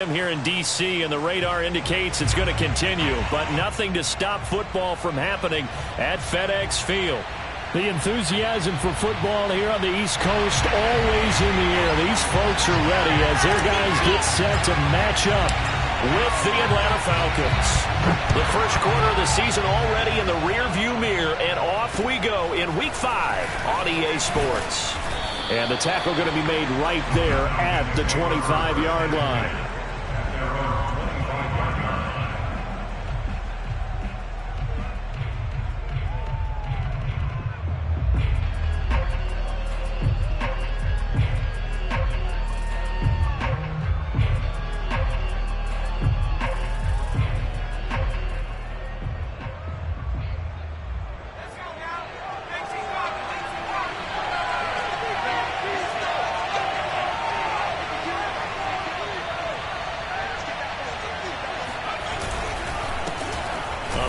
Here in D.C., and the radar indicates it's going to continue, but nothing to stop football from happening at FedEx Field. The enthusiasm for football here on the East Coast always in the air. These folks are ready as their guys get set to match up with the Atlanta Falcons. The first quarter of the season already in the rearview mirror, and off we go in Week 5 on EA Sports. And the tackle going to be made right there at the 25-yard line.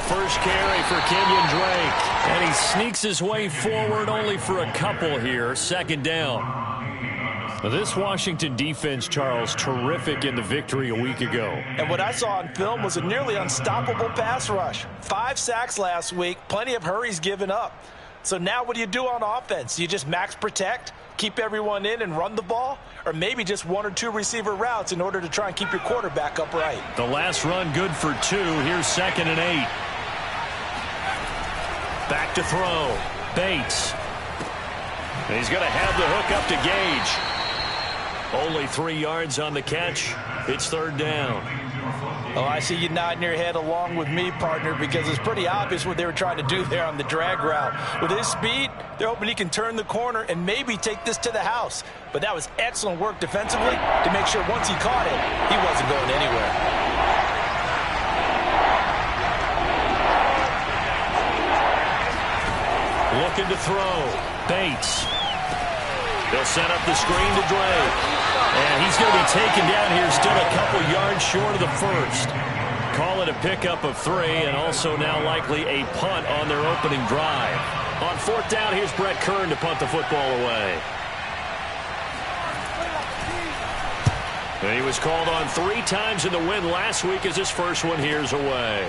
First carry for Kenyon Drake. And he sneaks his way forward only for a couple here. Second down. This Washington defense, Charles, terrific in the victory a week ago. And what I saw on film was a nearly unstoppable pass rush. 5 sacks last week, plenty of hurries given up. So now what do you do on offense? You just max protect, keep everyone in and run the ball? Or maybe just 1 or 2 receiver routes in order to try and keep your quarterback upright? The last run good for 2. Here's 2nd and 8. Back to throw. Bates. And he's going to have the hook up to Gage. Only 3 yards on the catch. It's 3rd down. Oh, I see you nodding your head along with me, partner, because it's pretty obvious what they were trying to do there on the drag route. With his speed, they're hoping he can turn the corner and maybe take this to the house. But that was excellent work defensively to make sure once he caught it, he wasn't going anywhere. Looking to throw. Bates. They'll set up the screen to Drake. And he's going to be taken down here, still a couple yards short of the first. Call it a pickup of 3, and also now likely a punt on their opening drive. On 4th down, here's Brett Kern to punt the football away. And he was called on 3 times in the win last week as his first one here's away.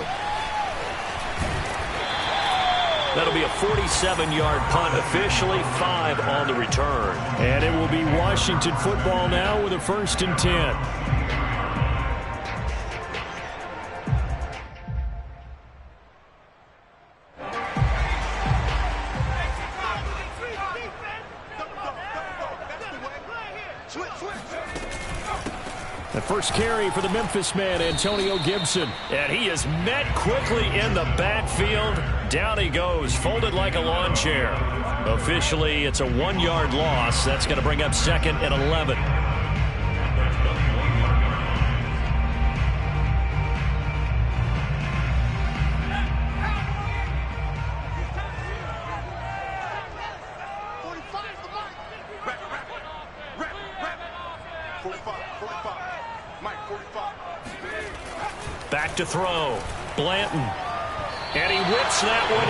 That'll be a 47-yard punt, officially 5 on the return. And it will be Washington football now with a 1st and 10. The first carry for the Memphis man, Antonio Gibson. And he is met quickly in the backfield. Down he goes, folded like a lawn chair. Officially, it's a 1-yard loss. That's going to bring up 2nd and 11. Back to throw. Blanton. And he whips that one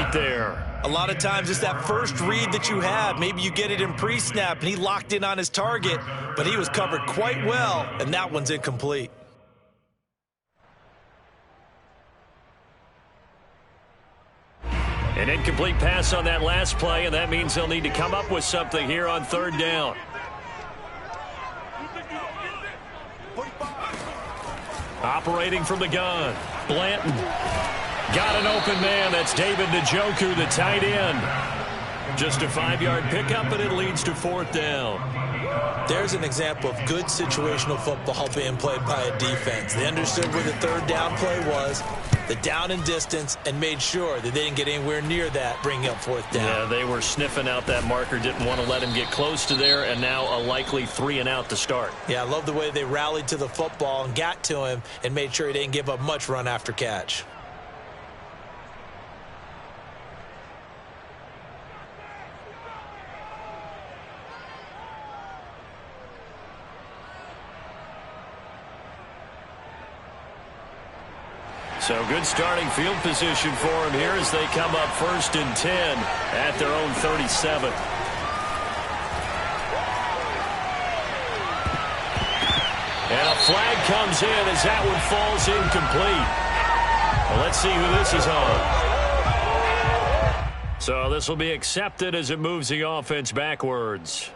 incomplete there. A lot of times it's that first read that you have. Maybe you get it in pre-snap, and he locked in on his target, but he was covered quite well, and that one's incomplete. An incomplete pass on that last play, and that means they'll need to come up with something here on 3rd down. Operating from the gun. Blanton. Got an open man. That's David Njoku, the tight end. Just a 5-yard pickup, and it leads to 4th down. There's an example of good situational football being played by a defense. They understood where the 3rd down play was, the down and distance, and made sure that they didn't get anywhere near that, bringing up 4th down. Yeah, they were sniffing out that marker, didn't want to let him get close to there, and now a likely 3 and out to start. Yeah, I love the way they rallied to the football and got to him and made sure he didn't give up much run after catch. So good starting field position for him here as they come up 1st and 10 at their own 37. And a flag comes in as that one falls incomplete. Well, let's see who this is on. So this will be accepted as it moves the offense backwards.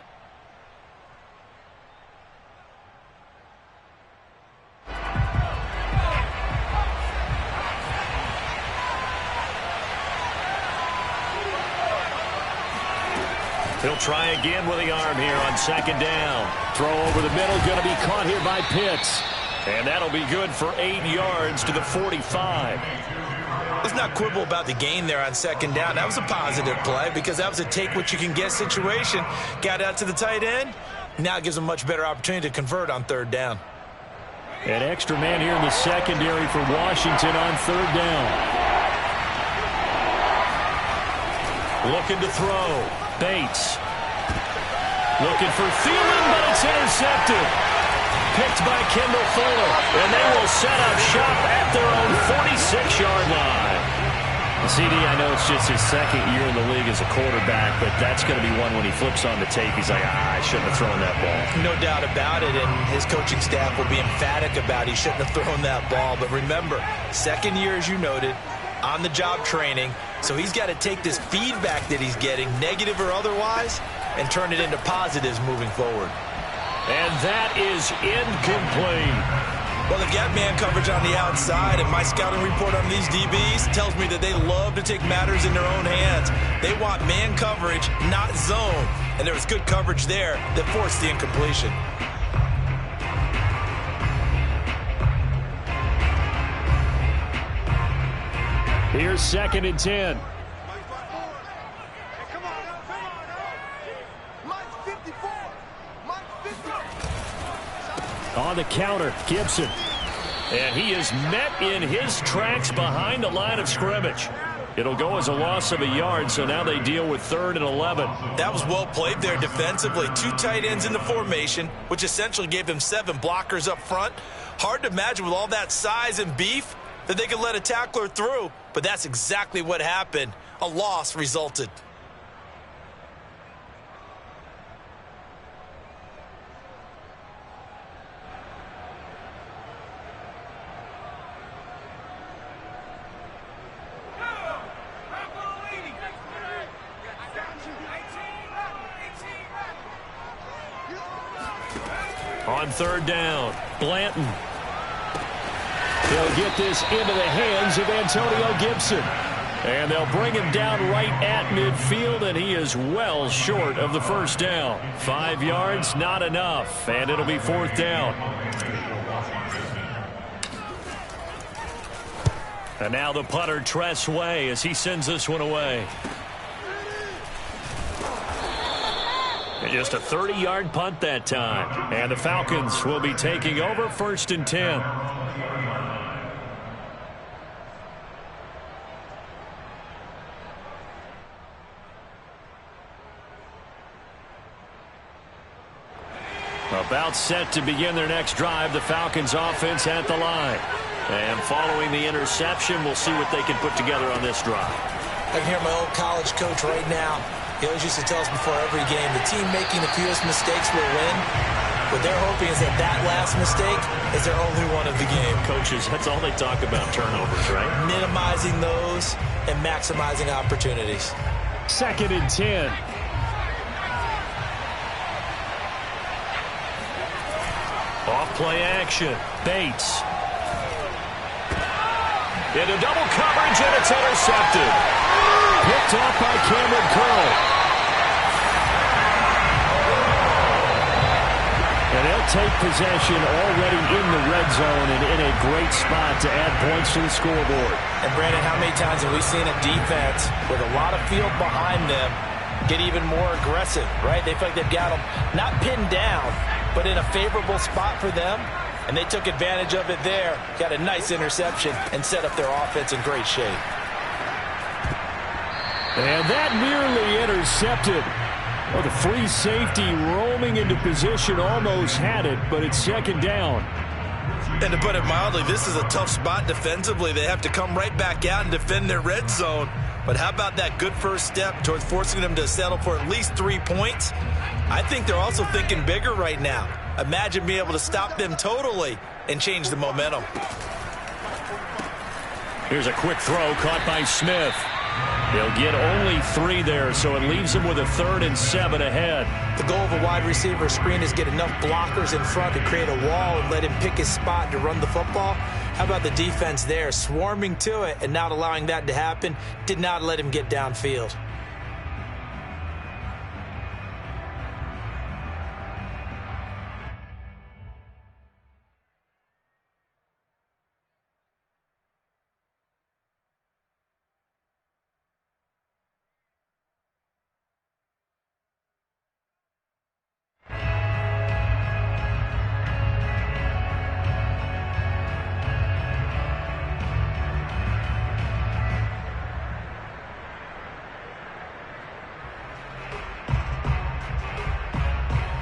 He'll try again with the arm here on second down. Throw over the middle, going to be caught here by Pitts. And that'll be good for 8 yards to the 45. Let's not quibble about the gain there on second down. That was a positive play because that was a take-what-you-can-get situation. Got out to the tight end. Now it gives them a much better opportunity to convert on third down. An extra man here in the secondary for Washington on third down. Looking to throw. Bates. Looking for Thielen, but it's intercepted. Picked by Kendall Fuller. And they will set up shop at their own 46-yard line. CD, I know it's just his second year in the league as a quarterback, but that's going to be one when he flips on the tape. He's like, I shouldn't have thrown that ball. No doubt about it, and his coaching staff will be emphatic about he shouldn't have thrown that ball. But remember, second year, as you noted, on-the-job training, so he's got to take this feedback that he's getting, negative or otherwise, and turn it into positives moving forward. And that is incomplete. Well, they've got man coverage on the outside, and my scouting report on these DBs tells me that they love to take matters in their own hands. They want man coverage, not zone. And there was good coverage there that forced the incompletion. Here's second and 10. On the counter, Gibson. And he is met in his tracks behind the line of scrimmage. It'll go as a loss of a yard, so now they deal with 3rd and 11. That was well played there defensively. 2 tight ends in the formation, which essentially gave them 7 blockers up front. Hard to imagine with all that size and beef that they could let a tackler through, but that's exactly what happened. A loss resulted. On 3rd down, Blanton. They'll get this into the hands of Antonio Gibson. And they'll bring him down right at midfield, and he is well short of the first down. 5 yards, not enough, and it'll be 4th down. And now the punter, Tress Way, as he sends this one away. And just a 30-yard punt that time. And the Falcons will be taking over 1st and 10. About set to begin their next drive, the Falcons offense at the line. And following the interception, we'll see what they can put together on this drive. I can hear my old college coach right now. He always used to tell us before every game, the team making the fewest mistakes will win. What they're hoping is that that last mistake is their only one of the game. Coaches, that's all they talk about, turnovers, right? Minimizing those and maximizing opportunities. 2nd and 10. Off play action. Bates. Into double coverage, and it's intercepted. Picked off by Cameron Curl. And they'll take possession already in the red zone and in a great spot to add points to the scoreboard. And, Brandon, how many times have we seen a defense with a lot of field behind them get even more aggressive, right? They feel like they've got them not pinned down, but in a favorable spot for them, and they took advantage of it there. Got a nice interception and set up their offense in great shape. And that nearly intercepted. Well, the free safety roaming into position almost had it, but it's 2nd down. And to put it mildly, this is a tough spot defensively. They have to come right back out and defend their red zone. But how about that good first step towards forcing them to settle for at least 3 points? I think they're also thinking bigger right now. Imagine being able to stop them totally and change the momentum. Here's a quick throw caught by Smith. They'll get only 3 there, so it leaves them with a 3rd and 7 ahead. The goal of a wide receiver screen is get enough blockers in front to create a wall and let him pick his spot to run the football. How about the defense there, swarming to it and not allowing that to happen? Did not let him get downfield.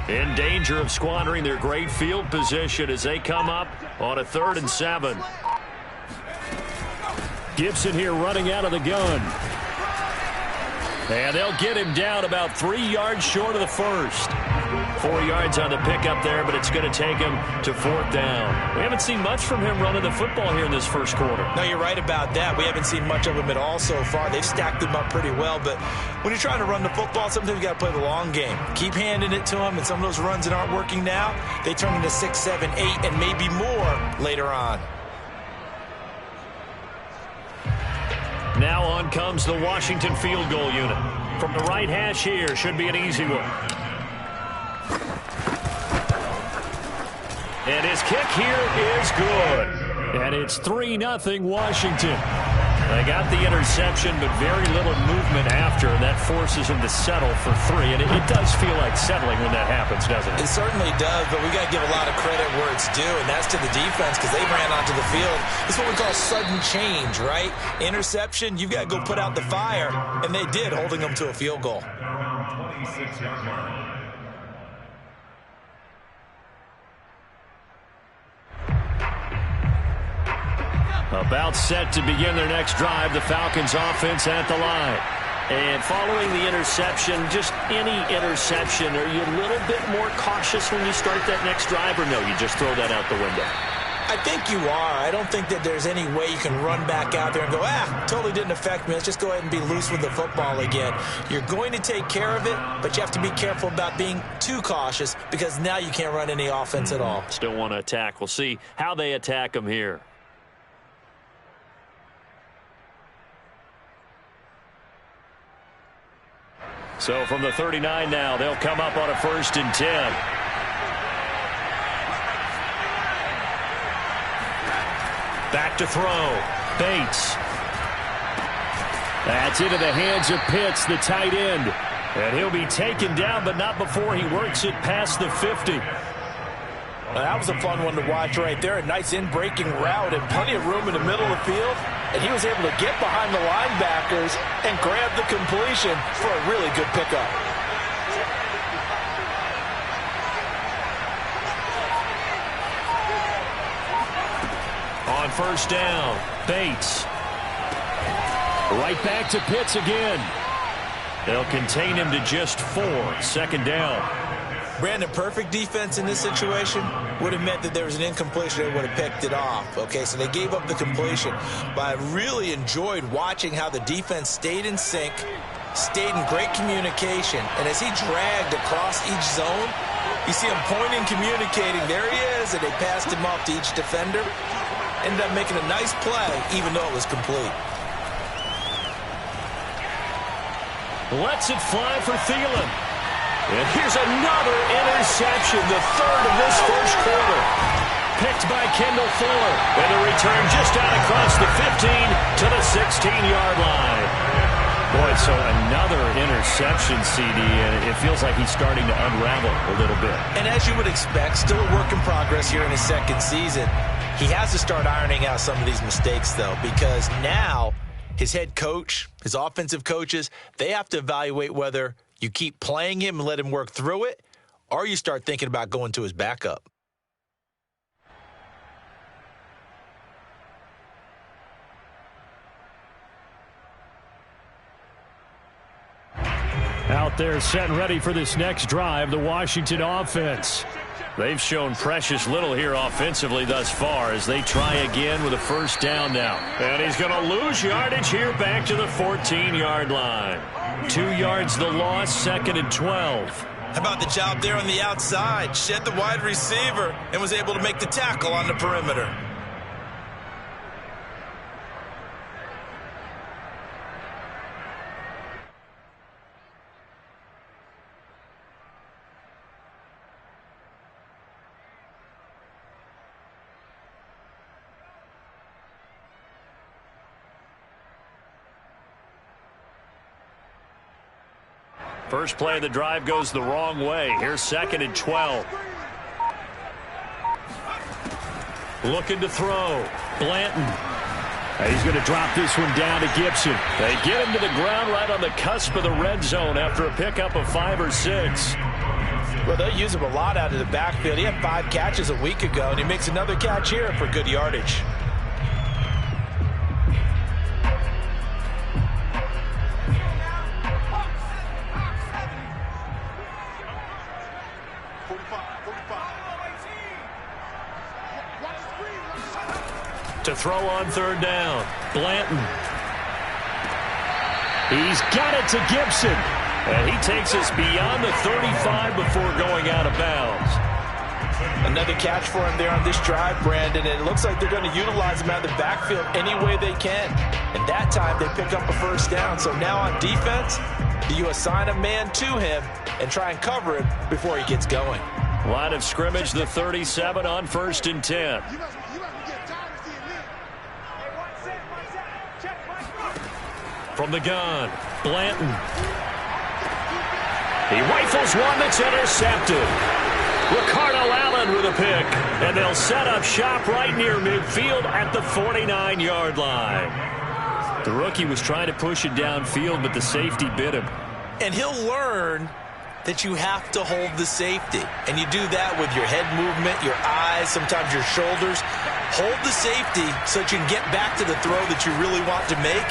In danger of squandering their great field position as they come up on a 3rd and 7. Gibson here running out of the gun. And they'll get him down about 3 yards short of the first. 4 yards on the pickup there, but it's going to take him to 4th down. We haven't seen much from him running the football here in this first quarter. No, you're right about that. We haven't seen much of him at all so far. They've stacked him up pretty well, but when you're trying to run the football, sometimes you got to play the long game. Keep handing it to him, and some of those runs that aren't working now, they turn into 6, 7, 8, and maybe more later on. Now on comes the Washington field goal unit. From the right hash here, should be an easy one. And his kick here is good. And it's 3-0 Washington. They got the interception, but very little movement after, and that forces him to settle for 3. And it does feel like settling when that happens, doesn't it? It certainly does, but we got to give a lot of credit where it's due, and that's to the defense because they ran onto the field. It's what we call sudden change, right? Interception, you've got to go put out the fire, and they did, holding them to a field goal. 26-yard line. About set to begin their next drive, the Falcons offense at the line. And following the interception, just any interception, are you a little bit more cautious when you start that next drive, or no, you just throw that out the window? I think you are. I don't think that there's any way you can run back out there and go, totally didn't affect me. Let's just go ahead and be loose with the football again. You're going to take care of it, but you have to be careful about being too cautious because now you can't run any offense at all. Still want to attack. We'll see how they attack them here. So from the 39 now, they'll come up on a 1st and 10. Back to throw. Bates. That's into the hands of Pitts, the tight end. And he'll be taken down, but not before he works it past the 50. Well, that was a fun one to watch right there. A nice in-breaking route and plenty of room in the middle of the field. And he was able to get behind the linebackers and grab the completion for a really good pickup. On 1st down, Bates. Right back to Pitts again. They'll contain him to just 4. 2nd down. Brandon, perfect defense in this situation would have meant that there was an incompletion. They would have picked it off. Okay, so they gave up the completion. But I really enjoyed watching how the defense stayed in sync, stayed in great communication. And as he dragged across each zone, you see him pointing, communicating. There he is, and they passed him off to each defender. Ended up making a nice play, even though it was complete. Lets it fly for Thielen. And here's another interception, the 3rd of this first quarter. Picked by Kendall Fuller. And the return just out across the 15 to the 16-yard line. Boy, so another interception, CD, and it feels like he's starting to unravel a little bit. And as you would expect, still a work in progress here in his 2nd season. He has to start ironing out some of these mistakes, though, because now his head coach, his offensive coaches, they have to evaluate whether you keep playing him and let him work through it, or you start thinking about going to his backup. They're set and ready for this next drive, the Washington offense. They've shown precious little here offensively thus far as they try again with a first down now. And he's going to lose yardage here back to the 14-yard line. 2 yards the loss, 2nd and 12. How about the job there on the outside? Shed the wide receiver and was able to make the tackle on the perimeter. First play of the drive goes the wrong way. Here's 2nd and 12. Looking to throw. Blanton. And he's going to drop this one down to Gibson. They get him to the ground right on the cusp of the red zone after a pickup of 5 or 6. Well, they'll use him a lot out of the backfield. He had 5 catches a week ago, and he makes another catch here for good yardage. To throw on 3rd down. Blanton. He's got it to Gibson. And he takes us beyond the 35 before going out of bounds. Another catch for him there on this drive, Brandon. And it looks like they're going to utilize him out of the backfield any way they can. And that time they pick up a first down. So now on defense, you assign a man to him and try and cover him before he gets going. Line of scrimmage, the 37 on 1st and 10. From the gun, Blanton. He rifles one that's intercepted. Ricardo Allen with a pick. And they'll set up shop right near midfield at the 49-yard line. The rookie was trying to push it downfield, but the safety bit him. And he'll learn that you have to hold the safety. And you do that with your head movement, your eyes, sometimes your shoulders. Hold the safety so that you can get back to the throw that you really want to make.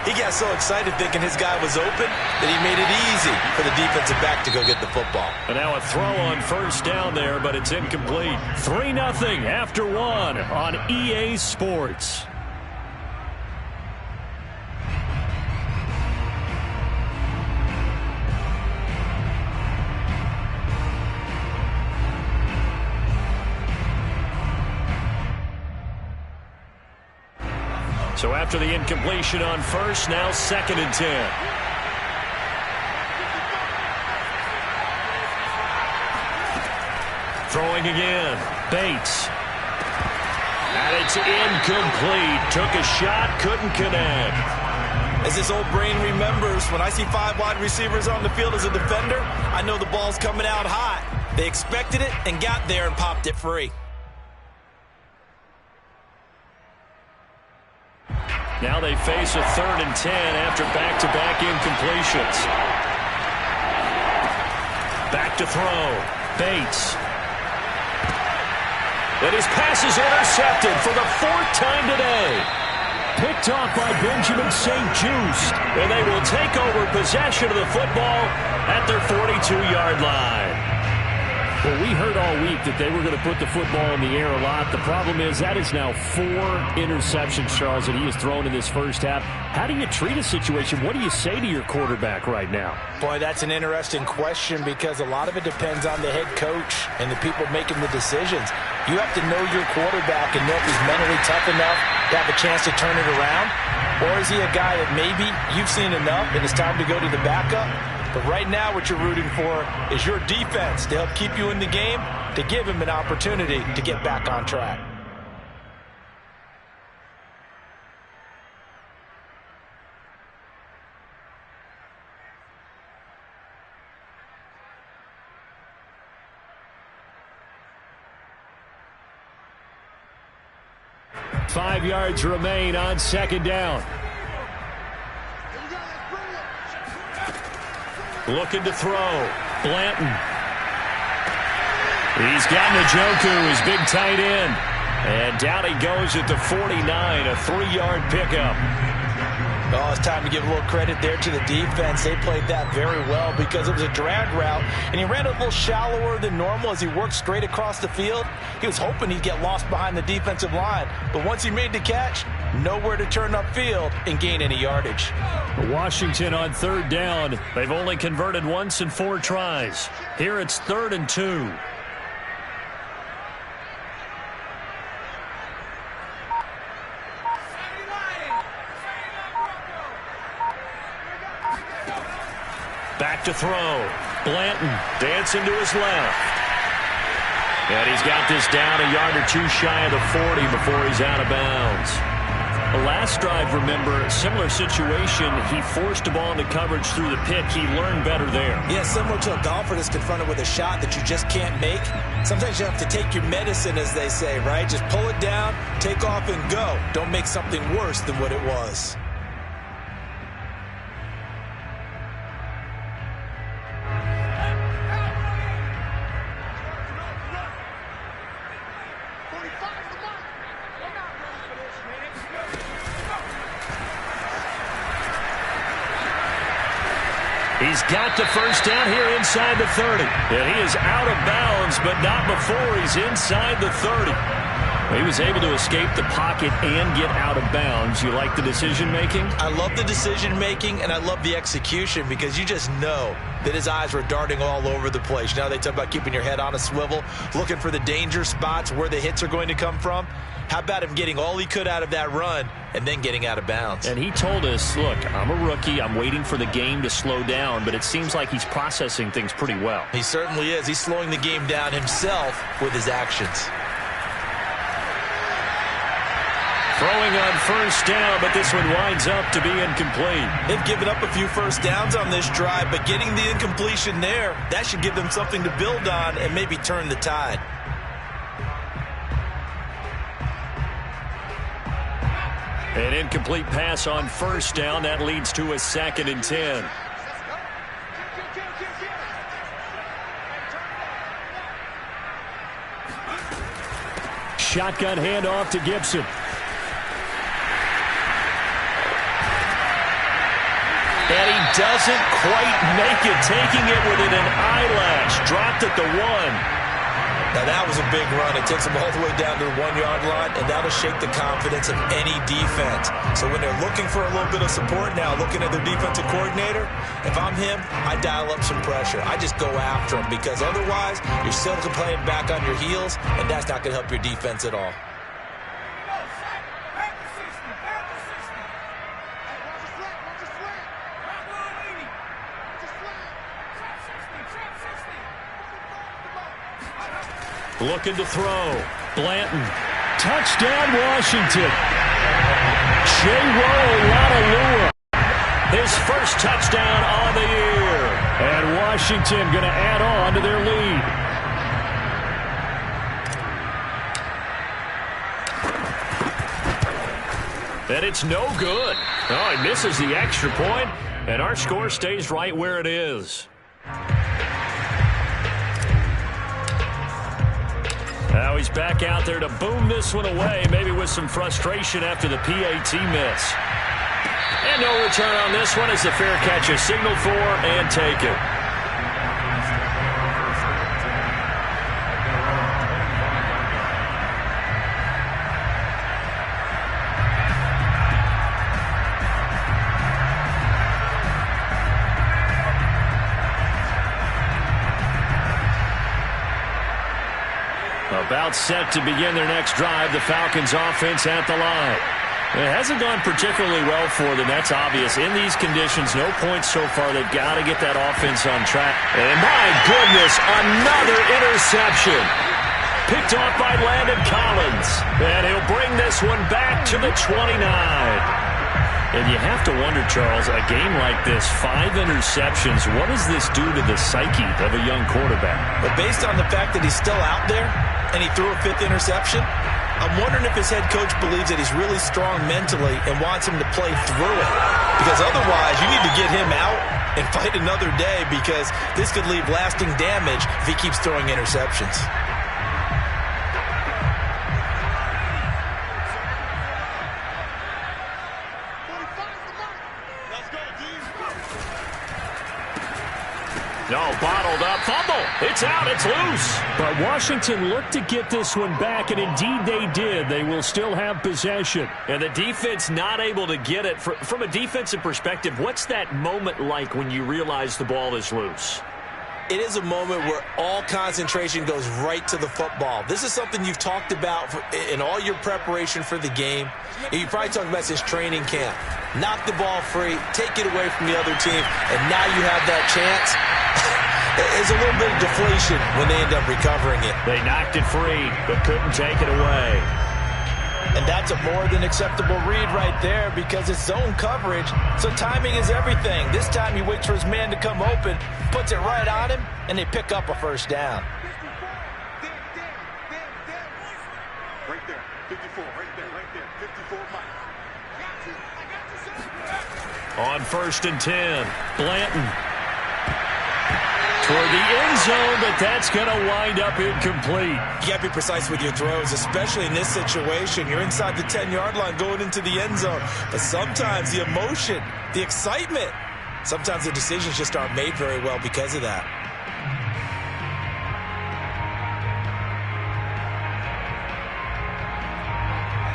He got so excited thinking his guy was open that he made it easy for the defensive back to go get the football. And now a throw on 1st down there, but it's incomplete. 3-0 after 1 on EA Sports. So after the incompletion on 1st, now 2nd and 10. Throwing again. Bates. And it's incomplete. Took a shot, couldn't connect. As his old brain remembers, when I see 5 wide receivers on the field as a defender, I know the ball's coming out hot. They expected it and got there and popped it free. Now they face a 3rd and 10 after back-to-back incompletions. Back to throw. Bates. And his pass is intercepted for the 4th time today. Picked off by Benjamin St. Just. And they will take over possession of the football at their 42-yard line. Well, we heard all week that they were going to put the football in the air a lot. The problem is that is now 4 interceptions, Charles, that he has thrown in this first half. How do you treat a situation? What do you say to your quarterback right now? Boy, that's an interesting question because a lot of it depends on the head coach and the people making the decisions. You have to know your quarterback and know if he's mentally tough enough to have a chance to turn it around. Or is he a guy that maybe you've seen enough and it's time to go to the backup? But right now what you're rooting for is your defense to help keep you in the game, to give him an opportunity to get back on track. Five yards remain on 2nd down. Looking to throw. Blanton. He's got Njoku, his big tight end. And down he goes at the 49, a 3-yard pickup. Oh, it's time to give a little credit there to the defense. They played that very well because it was a drag route, and he ran a little shallower than normal as he worked straight across the field. He was hoping he'd get lost behind the defensive line, but once he made the catch, nowhere to turn upfield and gain any yardage. Washington on third down. They've only converted once in 4 tries. Here it's 3rd and 2. Back to throw. Blanton dancing to his left. And he's got this down a yard or 2 shy of the 40 before he's out of bounds. The last drive, remember, similar situation. He forced the ball into coverage through the pick. He learned better there. Yeah, similar to a golfer that's confronted with a shot that you just can't make. Sometimes you have to take your medicine, as they say, right? Just pull it down, take off, and go. Don't make something worse than what it was. He's got the first down here inside the 30. And he is out of bounds, but not before he's inside the 30. He was able to escape the pocket and get out of bounds. You like the decision-making? I love the decision-making, and I love the execution because you just know that his eyes were darting all over the place. Now they talk about keeping your head on a swivel, looking for the danger spots where the hits are going to come from. How about him getting all he could out of that run and then getting out of bounds? And he told us, look, I'm a rookie. I'm waiting for the game to slow down, but it seems like he's processing things pretty well. He certainly is. He's slowing the game down himself with his actions. Throwing on first down, but this one winds up to be incomplete. They've given up a few first downs on this drive, but getting the incompletion there, that should give them something to build on and maybe turn the tide. An incomplete pass on first down. That leads to a 2nd and 10. Shotgun handoff to Gibson. And he doesn't quite make it, taking it within an eyelash. Dropped at the 1. Now that was a big run. It takes them all the way down to the 1-yard line, and that'll shake the confidence of any defense. So when they're looking for a little bit of support now, looking at their defensive coordinator, if I'm him, I dial up some pressure. I just go after him because otherwise you're still playing back on your heels, and that's not going to help your defense at all. Looking to throw. Blanton. Touchdown, Washington. J-Roll, his first touchdown on the year. And Washington going to add on to their lead. And it's no good. Oh, he misses the extra point, and our score stays right where it is. Now he's back out there to boom this one away, maybe with some frustration after the PAT miss. And no return on this one as the fair catch is signaled for and taken. About set to begin their next drive, the Falcons offense at the line. It hasn't gone particularly well for them, that's obvious. In these conditions, no points so far. They've got to get that offense on track. And my goodness, another interception. Picked off by Landon Collins. And he'll bring this one back to the 29. And you have to wonder, Charles, a game like this, 5 interceptions, what does this do to the psyche of a young quarterback? But based on the fact that he's still out there and he threw a 5th interception, I'm wondering if his head coach believes that he's really strong mentally and wants him to play through it. Because otherwise, you need to get him out and fight another day because this could leave lasting damage if he keeps throwing interceptions. No, bottled up. Fumble. It's out. It's loose. But Washington looked to get this one back, and indeed they did. They will still have possession. And the defense not able to get it. From a defensive perspective, what's that moment like when you realize the ball is loose? It is a moment where all concentration goes right to the football. This is something you've talked about in all your preparation for the game. And you probably talked about this training camp. Knock the ball free, take it away from the other team, and now you have that chance. There's a little bit of deflation when they end up recovering it. They knocked it free, but couldn't take it away. And that's a more than acceptable read right there because it's zone coverage, so timing is everything. This time he waits for his man to come open, puts it right on him, and they pick up a first down. Right there, 54, right there, 54, Mike. On 1st and 10, Blanton. Toward the end zone, but that's going to wind up incomplete. You got to be precise with your throws, especially in this situation. You're inside the 10-yard line going into the end zone. But sometimes the emotion, the excitement, sometimes the decisions just aren't made very well because of that.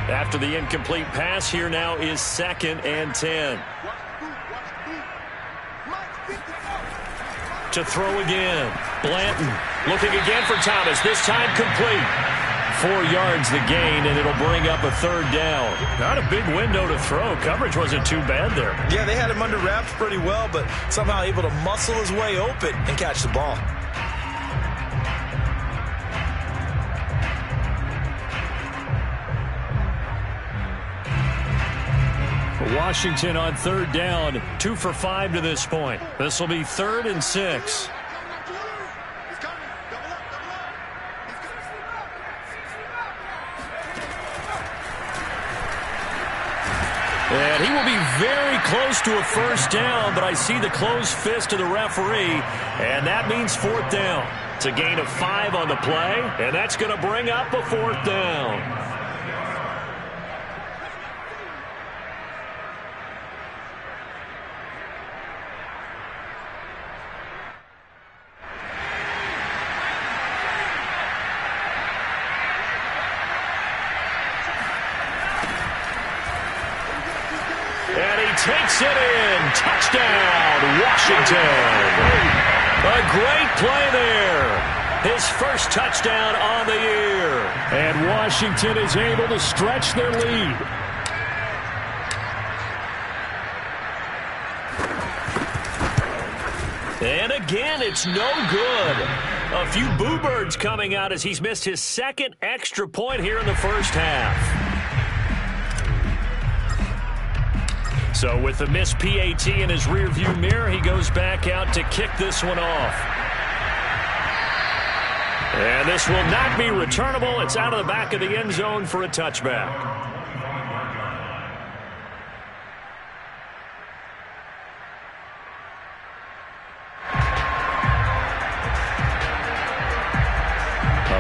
After the incomplete pass, here now is 2nd and 10. To throw again. Blanton looking again for Thomas. This time complete. 4 yards the gain, and it'll bring up a 3rd down. Not a big window to throw. Coverage wasn't too bad there. Yeah, they had him under wraps pretty well, but somehow able to muscle his way open and catch the ball. Washington on 3rd down, 2 for 5 to this point. This will be 3rd and 6. And he will be very close to a first down, but I see the closed fist of the referee, and that means 4th down. It's a gain of 5 on the play, and that's going to bring up a 4th down. Takes it in. Touchdown, Washington. A great play there. His first touchdown on the year. And Washington is able to stretch their lead. And again, it's no good. A few boo birds coming out as he's missed his 2nd extra point here in the first half. So with the missed PAT in his rearview mirror, he goes back out to kick this one off. And this will not be returnable. It's out of the back of the end zone for a touchback.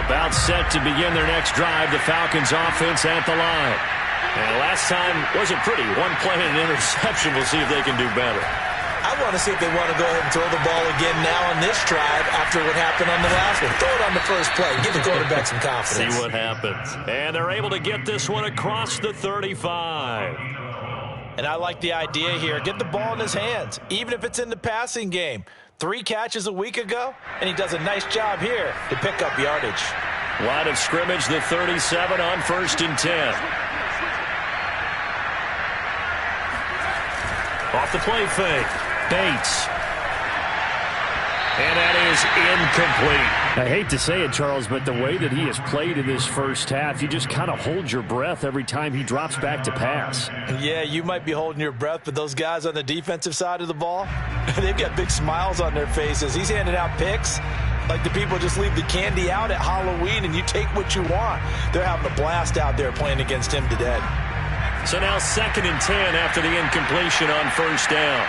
About set to begin their next drive, the Falcons offense at the line. And last time wasn't pretty. 1 play and an interception. We'll see if they can do better. I want to see if they want to go ahead and throw the ball again now on this drive after what happened on the last one. Throw it on the first play. Give the quarterback some confidence. See what happens. And they're able to get this one across the 35. And I like the idea here. Get the ball in his hands, even if it's in the passing game. 3 catches a week ago, and he does a nice job here to pick up yardage. Line of scrimmage, the 37 on 1st and 10. Off the play fake. Bates. And that is incomplete. I hate to say it, Charles, but the way that he has played in this first half, you just kind of hold your breath every time he drops back to pass. Yeah, you might be holding your breath, but those guys on the defensive side of the ball, they've got big smiles on their faces. He's handing out picks like the people just leave the candy out at Halloween and you take what you want. They're having a blast out there playing against him today. So now 2nd and 10 after the incompletion on 1st down.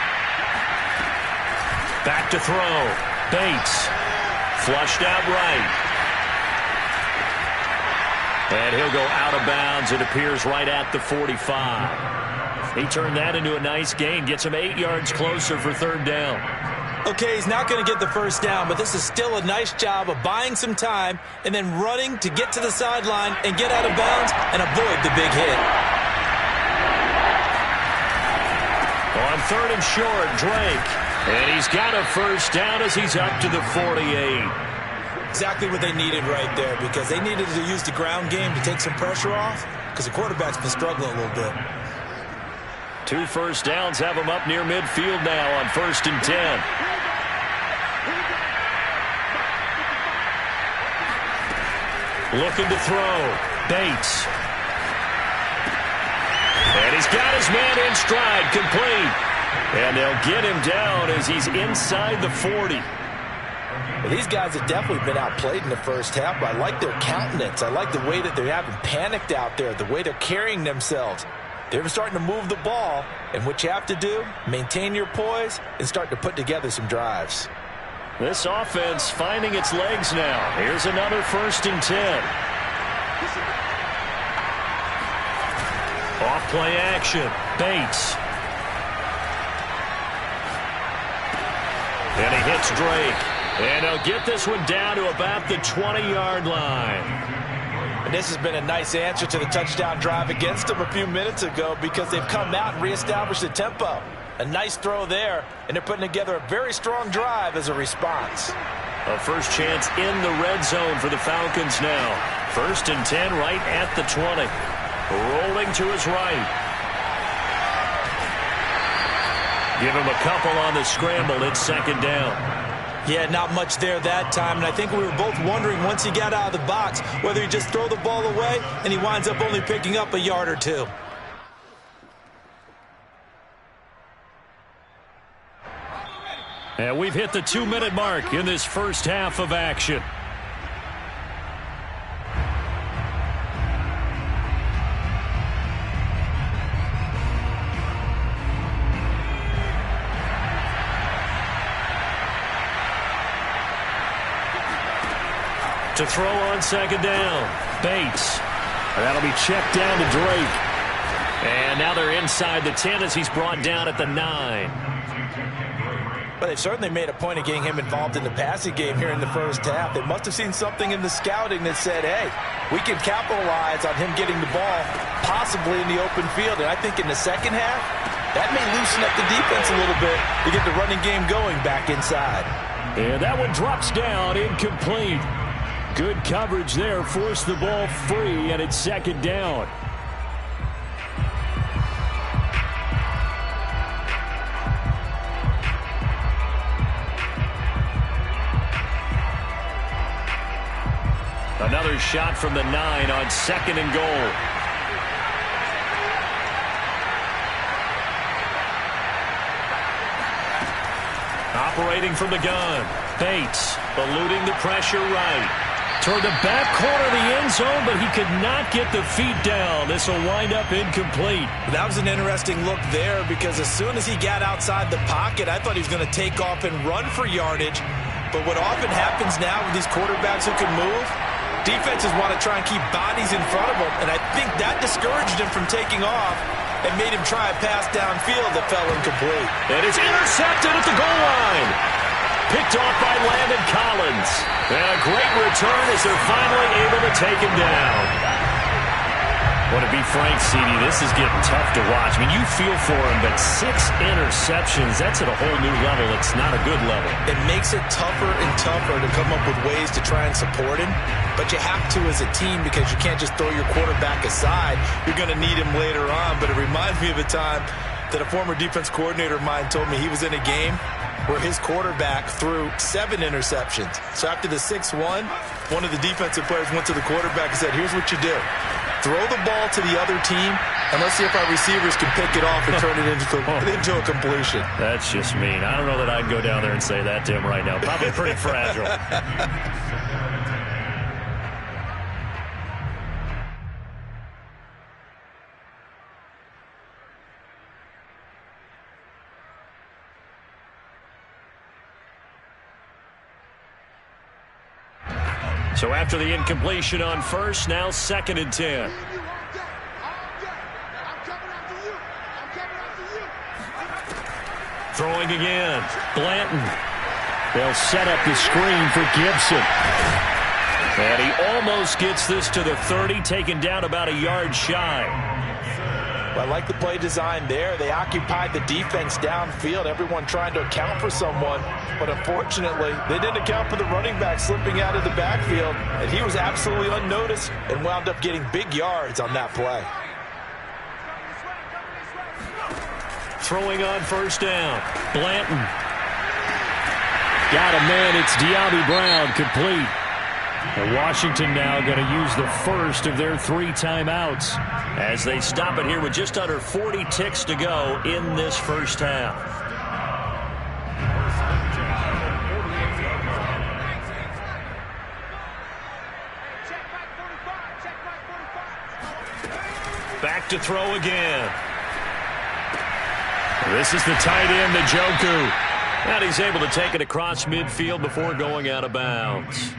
Back to throw. Bates. Flushed out right. And he'll go out of bounds. It appears right at the 45. He turned that into a nice gain. Gets him 8 yards closer for 3rd down. Okay, he's not going to get the first down, but this is still a nice job of buying some time and then running to get to the sideline and get out of bounds and avoid the big hit. On 3rd and short, Drake. And he's got a first down as he's up to the 48. Exactly what they needed right there, because they needed to use the ground game to take some pressure off, because the quarterback's been struggling a little bit. 2 first downs have him up near midfield now on 1st and 10. Looking to throw. Bates. And he's got his man in stride, complete. And they'll get him down as he's inside the 40. Well, these guys have definitely been outplayed in the first half, but I like their countenance. I like the way that they haven't panicked out there, the way they're carrying themselves. They're starting to move the ball, and what you have to do, maintain your poise and start to put together some drives. This offense finding its legs now. Here's another 1st and 10. Off play action. Bates. And he hits Drake. And he'll get this one down to about the 20-yard line. And this has been a nice answer to the touchdown drive against them a few minutes ago, because they've come out and reestablished the tempo. A nice throw there, and they're putting together a very strong drive as a response. A first chance in the red zone for the Falcons now. 1st and 10 right at the 20. Rolling to his right. Give him a couple on the scramble. It's 2nd down. Yeah, not much there that time, and I think we were both wondering once he got out of the box whether he'd just throw the ball away, and he winds up only picking up a yard or 2. And we've hit the 2-minute mark in this first half of action. To throw on 2nd down. Bates. That'll be checked down to Drake. And now they're inside the 10 as he's brought down at the 9. But they've certainly made a point of getting him involved in the passing game here in the first half. They must have seen something in the scouting that said, hey, we can capitalize on him getting the ball possibly in the open field. And I think in the second half, that may loosen up the defense a little bit to get the running game going back inside. And that one drops down, incomplete. Good coverage there, forced the ball free, and it's 2nd down. Another shot from the 9 on 2nd and goal. Operating from the gun. Bates eluding the pressure right. Toward the back corner of the end zone, but he could not get the feet down. This will wind up incomplete. That was an interesting look there, because as soon as he got outside the pocket, I thought he was going to take off and run for yardage. But what often happens now with these quarterbacks who can move, defenses want to try and keep bodies in front of them, and I think that discouraged him from taking off and made him try a pass downfield that fell incomplete. And it's intercepted at the goal line. Picked off by Landon Collins. And a great return as they're finally able to take him down. Well, to be frank, CD, this is getting tough to watch. I mean, you feel for him, but 6 interceptions, that's at a whole new level. It's not a good level. It makes it tougher and tougher to come up with ways to try and support him. But you have to as a team, because you can't just throw your quarterback aside. You're going to need him later on. But it reminds me of a time that a former defense coordinator of mine told me he was in a game where his quarterback threw 7 interceptions. So after the 6-1, one of the defensive players went to the quarterback and said, here's what you do. Throw the ball to the other team, and let's see if our receivers can pick it off and turn it into a completion. That's just mean. I don't know that I'd go down there and say that to him right now. Probably pretty fragile. So after the incompletion on first, now 2nd and 10. Throwing again. Blanton. They'll set up the screen for Gibson. And he almost gets this to the 30, taken down about a yard shy. I like the play design there. They occupied the defense downfield, everyone trying to account for someone. But unfortunately, they didn't account for the running back slipping out of the backfield. And he was absolutely unnoticed and wound up getting big yards on that play. Throwing on first down. Blanton. Got a man. It's De'Ami Brown, complete. And Washington now going to use the first of their 3 timeouts as they stop it here with just under 40 ticks to go in this first half. Back to throw again. This is the tight end, Njoku. And he's able to take it across midfield before going out of bounds.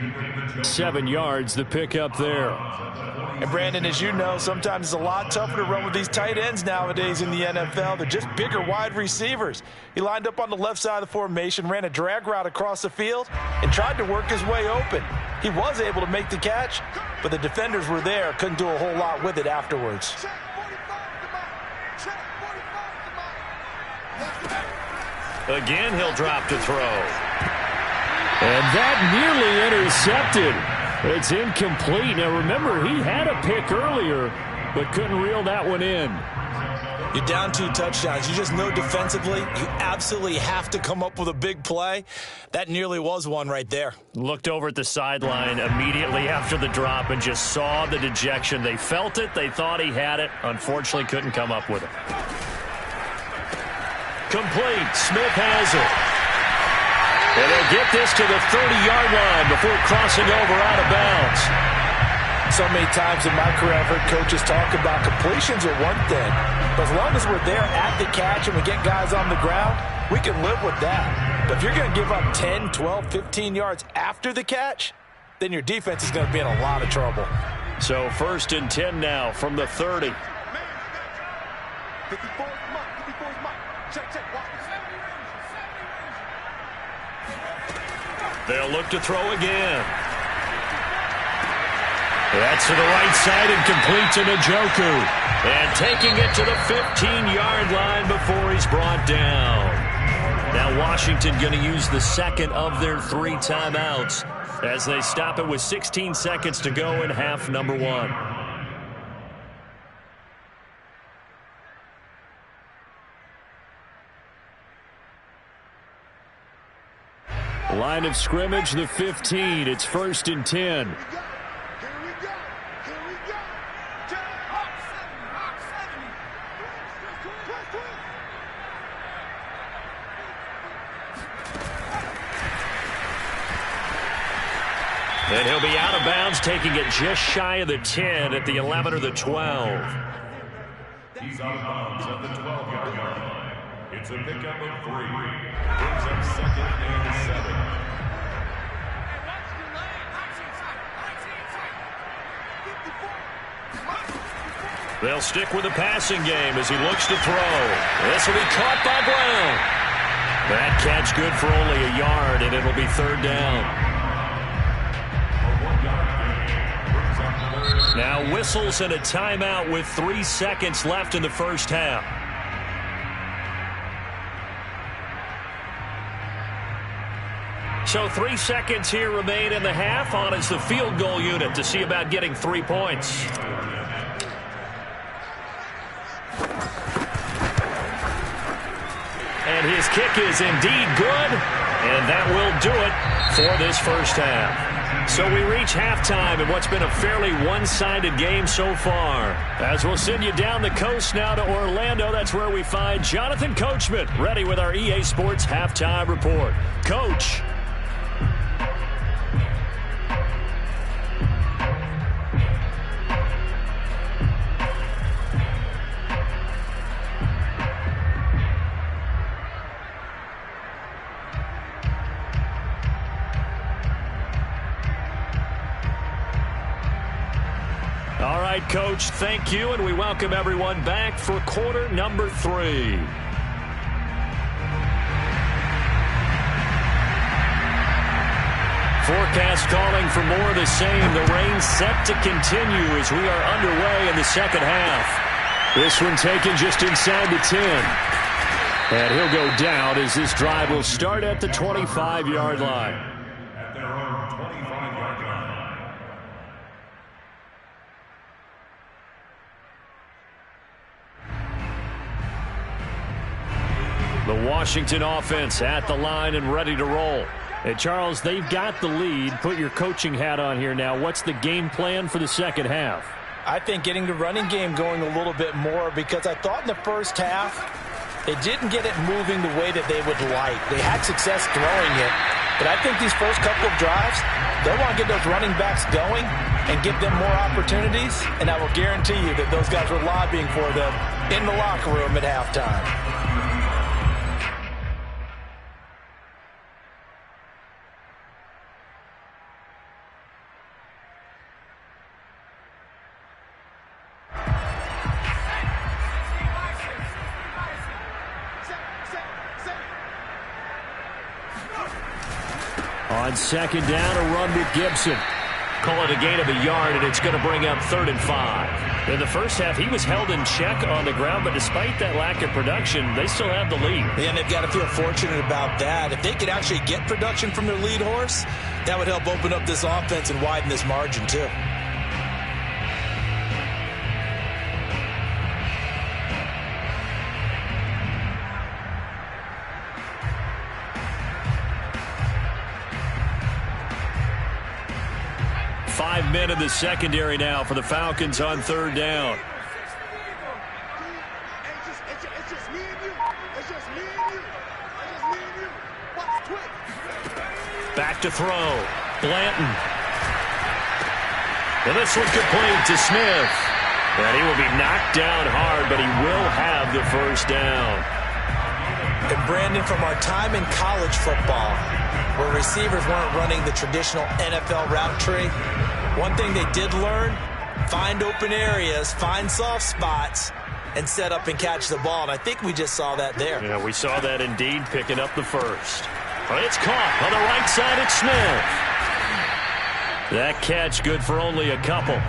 7 yards, the pickup there. And Brandon, as you know, sometimes it's a lot tougher to run with these tight ends nowadays in the NFL. They're just bigger wide receivers. He lined up on the left side of the formation, ran a drag route across the field, and tried to work his way open. He was able to make the catch, but the defenders were there, couldn't do a whole lot with it afterwards. Again, he'll drop to throw. And that nearly intercepted. It's incomplete. Now, remember, he had a pick earlier, but couldn't reel that one in. You're down 2 touchdowns. You just know defensively you absolutely have to come up with a big play. That nearly was one right there. Looked over at the sideline immediately after the drop and just saw the dejection. They felt it. They thought he had it. Unfortunately, couldn't come up with it. Complete. Smith has it. And they'll get this to the 30-yard line before crossing over out of bounds. So many times in my career I've heard coaches talk about completions are one thing, but as long as we're there at the catch and we get guys on the ground, we can live with that. But if you're going to give up 10, 12, 15 yards after the catch, then your defense is going to be in a lot of trouble. So 1st and 10 now from the 30. 54 is mine. Check. Watch. They'll look to throw again. That's to the right side and complete to Njoku. And taking it to the 15-yard line before he's brought down. Now Washington going to use the second of their 3 timeouts as they stop it with 16 seconds to go in half number 1. Line of scrimmage, the 15. It's 1st and 10. And he'll be out of bounds, taking it just shy of the 10 at the 11 or the 12. He's out of bounds at the 12-yard line. It's a pickup of 3. Brings up 2nd and 7. They'll stick with the passing game as he looks to throw. This will be caught by Brown. That catch good for only a yard, and it'll be 3rd down. Now whistles and a timeout with 3 seconds left in the first half. So 3 seconds here remain in the half. On is the field goal unit to see about getting 3 points. And his kick is indeed good, and that will do it for this first half. So we reach halftime in what's been a fairly one-sided game so far. As we'll send you down the coast now to Orlando, that's where we find Jonathan Coachman ready with our EA Sports Halftime Report. Coach. All right, Coach, thank you, and we welcome everyone back for quarter number 3. Forecast calling for more of the same. The rain set to continue as we are underway in the second half. This one taken just inside the 10. And he'll go down as this drive will start at the 25-yard line. At their own 25-yard line. The Washington offense at the line and ready to roll. Hey, Charles, they've got the lead. Put your coaching hat on here now. What's the game plan for the second half? I think getting the running game going a little bit more, because I thought in the first half they didn't get it moving the way that they would like. They had success throwing it, but I think these first couple of drives, they'll want to get those running backs going and give them more opportunities, and I will guarantee you that those guys were lobbying for them in the locker room at halftime. On second down, a run with Gibson. Call it a gain of a yard, and it's going to bring up 3rd and 5. In the first half, he was held in check on the ground, but despite that lack of production, they still have the lead. Yeah, and they've got to feel fortunate about that. If they could actually get production from their lead horse, that would help open up this offense and widen this margin too. Five men in the secondary now for the Falcons on 3rd down. Back to throw. Blanton. And this one complete to Smith. And he will be knocked down hard, but he will have the first down. And Brandon, from our time in college football, where receivers weren't running the traditional NFL route tree, one thing they did learn, find open areas, find soft spots, and set up and catch the ball. And I think we just saw that there. Yeah, we saw that indeed, picking up the first. But it's caught on the right side. It's Smith. That catch good for only a couple.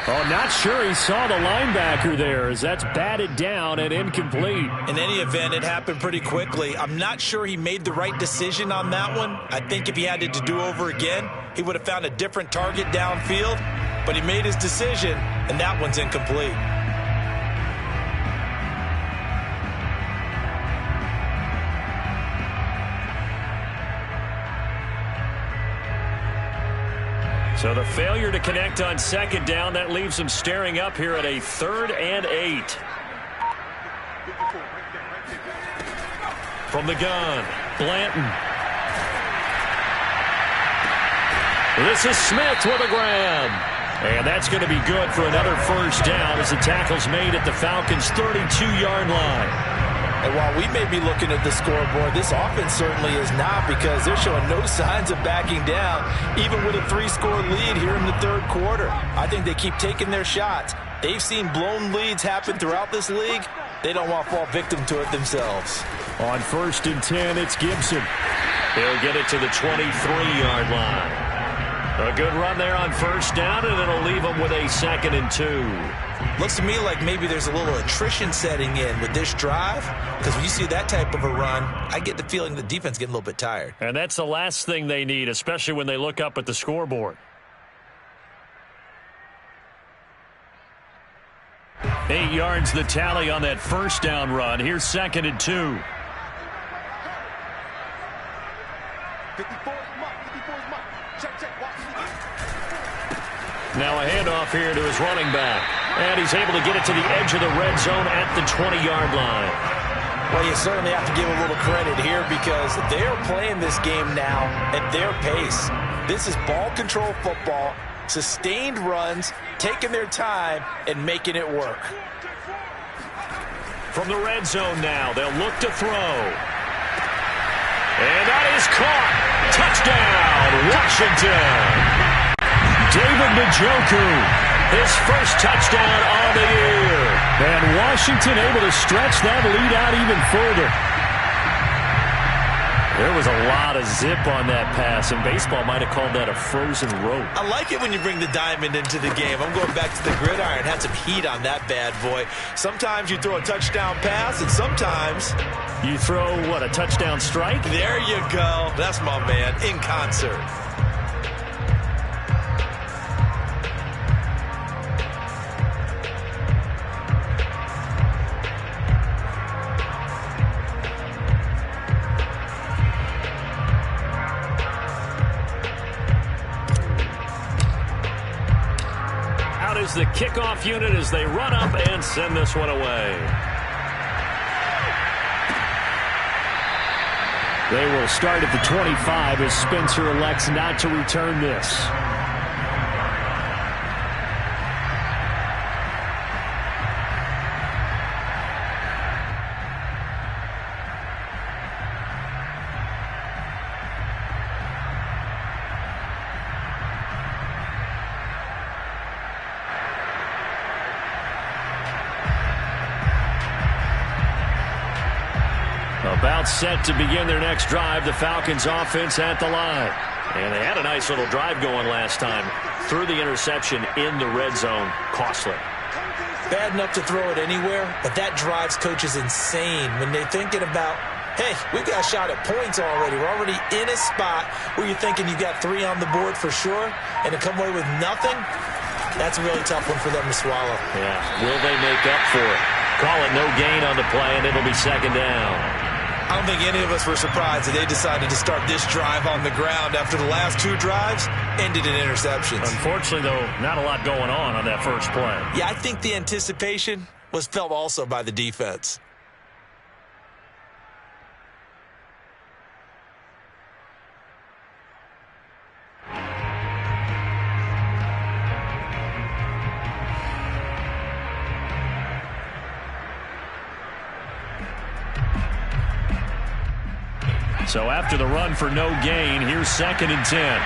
Oh, not sure he saw the linebacker there, as that's batted down and incomplete. In any event, it happened pretty quickly. I'm not sure he made the right decision on that one. I think if he had to do over again, he would have found a different target downfield. But he made his decision, and that one's incomplete. So the failure to connect on second down, that leaves him staring up here at a 3rd and 8. From the gun, Blanton. This is Smith with a grab. And that's going to be good for another first down as the tackle's made at the Falcons' 32-yard line. And while we may be looking at the scoreboard, this offense certainly is not, because they're showing no signs of backing down, even with a 3-score lead here in the 3rd quarter. I think they keep taking their shots. They've seen blown leads happen throughout this league. They don't want to fall victim to it themselves. On 1st and 10, it's Gibson. He'll get it to the 23-yard line. A good run there on 1st down, and it'll leave them with a 2nd and 2. Looks to me like maybe there's a little attrition setting in with this drive, because when you see that type of a run, I get the feeling the defense getting a little bit tired. And that's the last thing they need, especially when they look up at the scoreboard. 8 yards the tally on that 1st down run. Here's 2nd and 2. 54 is Mike. 54 is Mike. Check. Watch me. Now a handoff here to his running back. And he's able to get it to the edge of the red zone at the 20-yard line. Well, you certainly have to give a little credit here, because they're playing this game now at their pace. This is ball control football, sustained runs, taking their time, and making it work. From the red zone now, they'll look to throw. And that is caught. Touchdown, Washington. David Njoku, his first touchdown on the year. And Washington able to stretch that lead out even further. There was a lot of zip on that pass, and baseball might have called that a frozen rope. I like it when you bring the diamond into the game. I'm going back to the gridiron. Had some heat on that bad boy. Sometimes you throw a touchdown pass, and sometimes you throw, what, a touchdown strike? There you go. That's my man, in concert. Is the kickoff unit as they run up and send this one away. They will start at the 25 as Spencer elects not to return this. About set to begin their next drive, the Falcons offense at the line. And they had a nice little drive going last time. Threw the interception in the red zone. Costly. Bad enough to throw it anywhere, but that drives coaches insane when they're thinking about, hey, we've got a shot at points already. We're already in a spot where you're thinking you got 3 on the board for sure, and to come away with nothing, that's a really tough one for them to swallow. Yeah, will they make up for it? Call it no gain on the play, and it'll be second down. I don't think any of us were surprised that they decided to start this drive on the ground after the last 2 drives ended in interceptions. Unfortunately, though, not a lot going on that first play. Yeah, I think the anticipation was felt also by the defense. So after the run for no gain, here's 2nd and 10.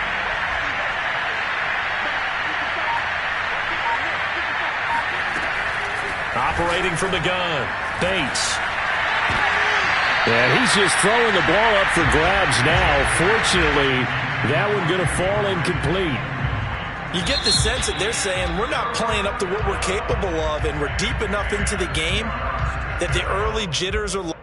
Operating from the gun, Bates. And he's just throwing the ball up for grabs now. Fortunately, that one going to fall incomplete. You get the sense that they're saying we're not playing up to what we're capable of, and we're deep enough into the game that the early jitters are